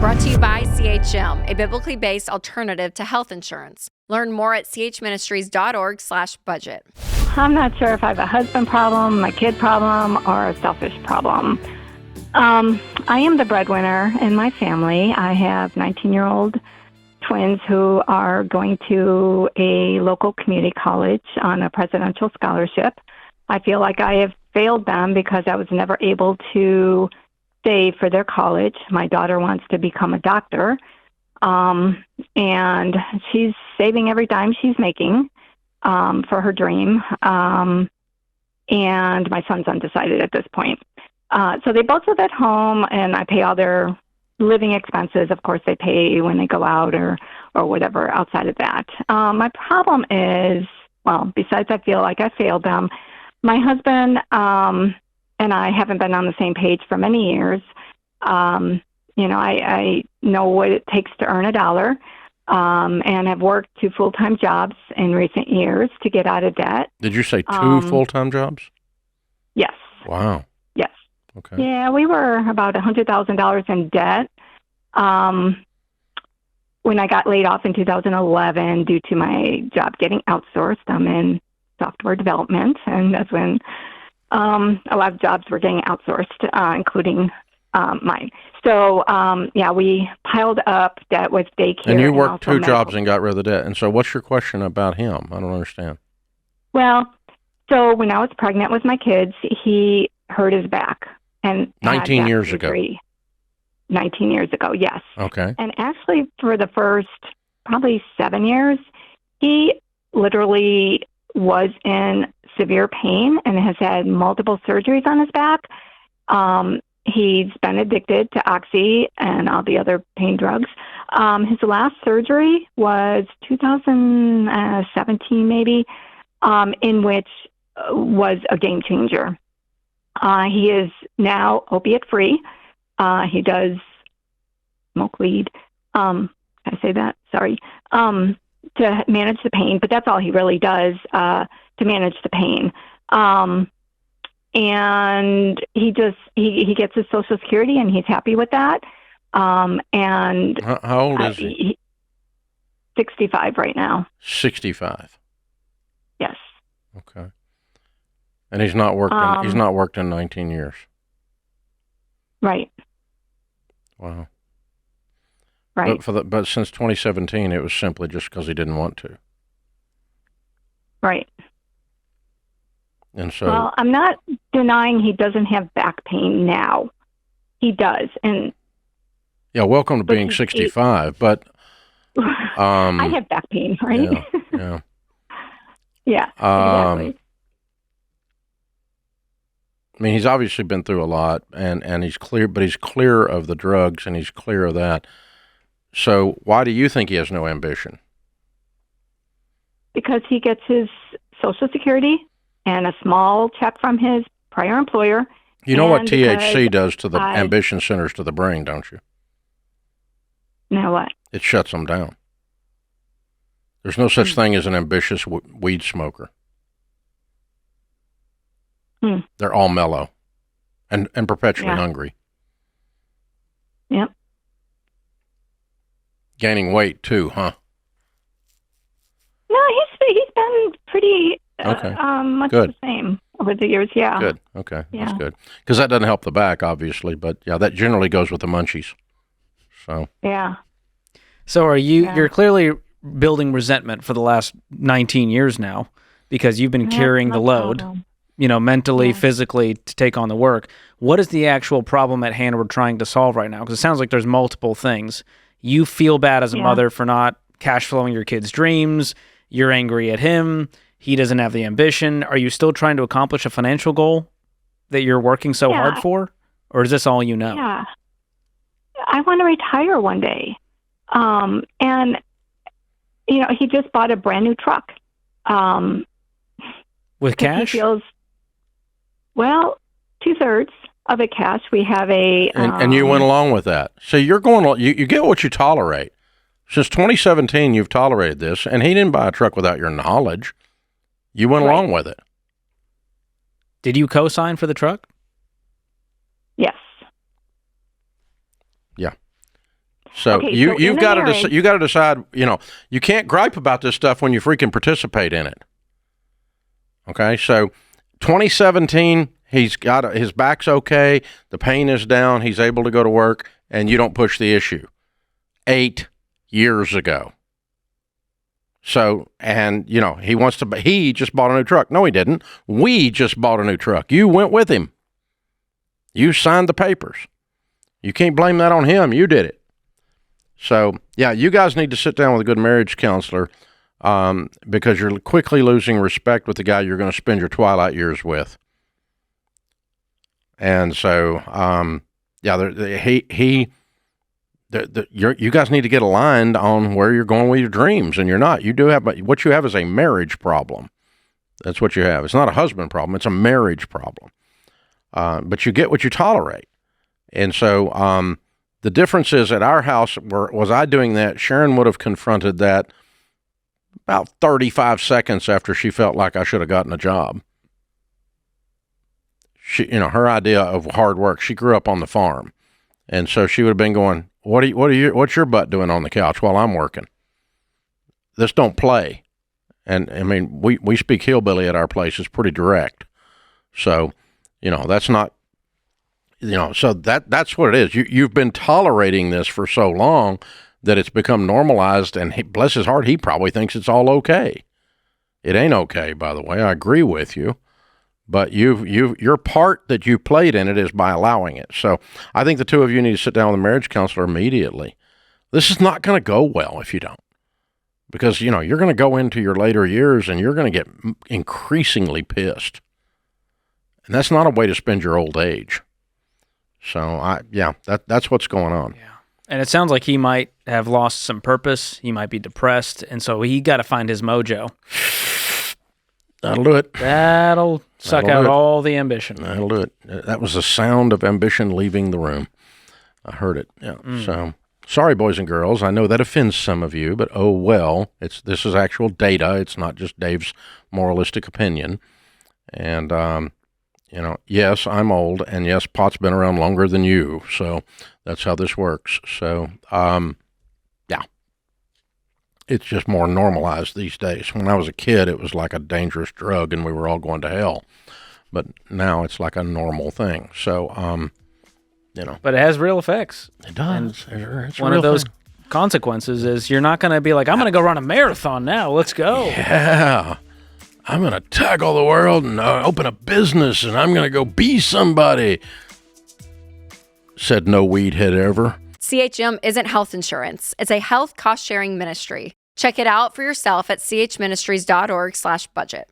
Brought to you by CHM, a biblically based alternative to health insurance. Learn more at chministries.org/budget. I'm not sure if I have a husband problem, a kid problem, or a selfish problem. I am the breadwinner in my family. I have 19-year-old twins who are going to a local community college on a presidential scholarship. I feel like I have failed them because I was never able to save for their college. My daughter wants to become a doctor, and she's saving every dime she's making for her dream. And my son's undecided at this point. So they both live at home, and I pay all their living expenses. Of course, they pay when they go out or whatever outside of that. My problem is, well, besides I feel like I failed them, my husband and I haven't been on the same page for many years. I know what it takes to earn a dollar, and have worked 2 full-time jobs in recent years to get out of debt. Did you say 2 full-time jobs? Yes. Wow. Yes. Okay. Yeah, we were about $100,000 in debt when I got laid off in 2011 due to my job getting outsourced. I'm in software development, and that's when a lot of jobs were getting outsourced, including mine. So, we piled up debt with daycare. And you worked 2 jobs and got rid of the debt. And so what's your question about him? I don't understand. Well, so when I was pregnant with my kids, he hurt his back. And 19 years ago. 19 years ago, yes. Okay. And actually, for the first probably 7 years, he literally was in severe pain and has had multiple surgeries on his back. He's been addicted to Oxy and all the other pain drugs. His last surgery was 2017, maybe, in which was a game changer. He is now opiate-free. He does smoke weed. I say that? Sorry. To manage the pain, but that's all he really does to manage the pain. And he gets his Social Security, and he's happy with that. And how old is he? 65 right now. 65. Yes. Okay. And he's not worked. He's not worked in 19 years. Right. Wow. Right. But since 2017, it was simply just because he didn't want to. Right. And so, well, I'm not denying he doesn't have back pain now. He does, and yeah, welcome to being 65. But I have back pain, right? Yeah. Yeah. Exactly. I mean, he's obviously been through a lot, and he's clear, but he's clear of the drugs, and he's clear of that. So why do you think he has no ambition? Because he gets his Social Security and a small check from his prior employer. You know what THC does to the ambition centers to the brain, don't you? Now what? It shuts them down. There's no such thing as an ambitious weed smoker. They're all mellow and perpetually hungry. Yep. Gaining weight too, huh? No, he's been pretty much good. The same over the years. Yeah. Good. Okay. Yeah. That's good. Because that doesn't help the back, obviously, but yeah, that generally goes with the munchies. So. Yeah. So are you? Yeah. You're clearly building resentment for the last 19 years now because you've been carrying the load. Problem. Mentally, physically, to take on the work. What is the actual problem at hand we're trying to solve right now? Because it sounds like there's multiple things. You feel bad as a mother for not cash flowing your kids' dreams. You're angry at him. He doesn't have the ambition. Are you still trying to accomplish a financial goal that you're working so hard for? Or is this all you know? Yeah. I want to retire one day. And, he just bought a brand new truck. With cash? He feels, 2/3 of it cash. We have a... And you went along with that. So you're going... You get what you tolerate. Since 2017, you've tolerated this, and he didn't buy a truck without your knowledge. You went along with it. Did you co-sign for the truck? Yes. Yeah. So Okay, you so you've in a got to marriage- you got to decide. You can't gripe about this stuff when you freaking participate in it. Okay, so 2017, he's got his back's okay, the pain is down, he's able to go to work, and you don't push the issue. 8 years ago. So, and he just bought a new truck. No, he didn't. We just bought a new truck. You went with him. You signed the papers. You can't blame that on him. You did it. So, yeah, you guys need to sit down with a good marriage counselor because you're quickly losing respect with the guy you're going to spend your twilight years with. And so, you guys need to get aligned on where you're going with your dreams, and you're not. You do have, but what you have is a marriage problem. That's what you have. It's not a husband problem. It's a marriage problem. But you get what you tolerate. And so the difference is at our house, was I doing that, Sharon would have confronted that about 35 seconds after she felt like I should have gotten a job. Her idea of hard work, she grew up on the farm. And so she would have been going, what's your butt doing on the couch while I'm working? This don't play. And I mean, we speak hillbilly at our place. It's pretty direct. So, that's not, so that's what it is. You've been tolerating this for so long that it's become normalized, and bless his heart, he probably thinks it's all okay. It ain't okay, by the way. I agree with you. But your part that you played in it is by allowing it. So I think the two of you need to sit down with a marriage counselor immediately. This is not going to go well if you don't. Because, you're going to go into your later years and you're going to get increasingly pissed. And that's not a way to spend your old age. So, that's what's going on. Yeah. And it sounds like he might have lost some purpose. He might be depressed. And so he got to find his mojo. That'll do it. That'll suck out all the ambition. That'll do it. That was the sound of ambition leaving the room. I heard it. Yeah. So, sorry, boys and girls. I know that offends some of you, but oh well. This is actual data. It's not just Dave's moralistic opinion. And, yes, I'm old, and yes, pot's been around longer than you. So that's how this works. So, yeah. It's just more normalized these days. When I was a kid, it was like a dangerous drug and we were all going to hell. But now it's like a normal thing. So, But it has real effects. It does. It's one of those consequences is you're not going to be like, I'm going to go run a marathon now. Let's go. Yeah. I'm going to tackle the world and open a business and I'm going to go be somebody. Said no weed head ever. CHM isn't health insurance. It's a health cost-sharing ministry. Check it out for yourself at chministries.org/budget.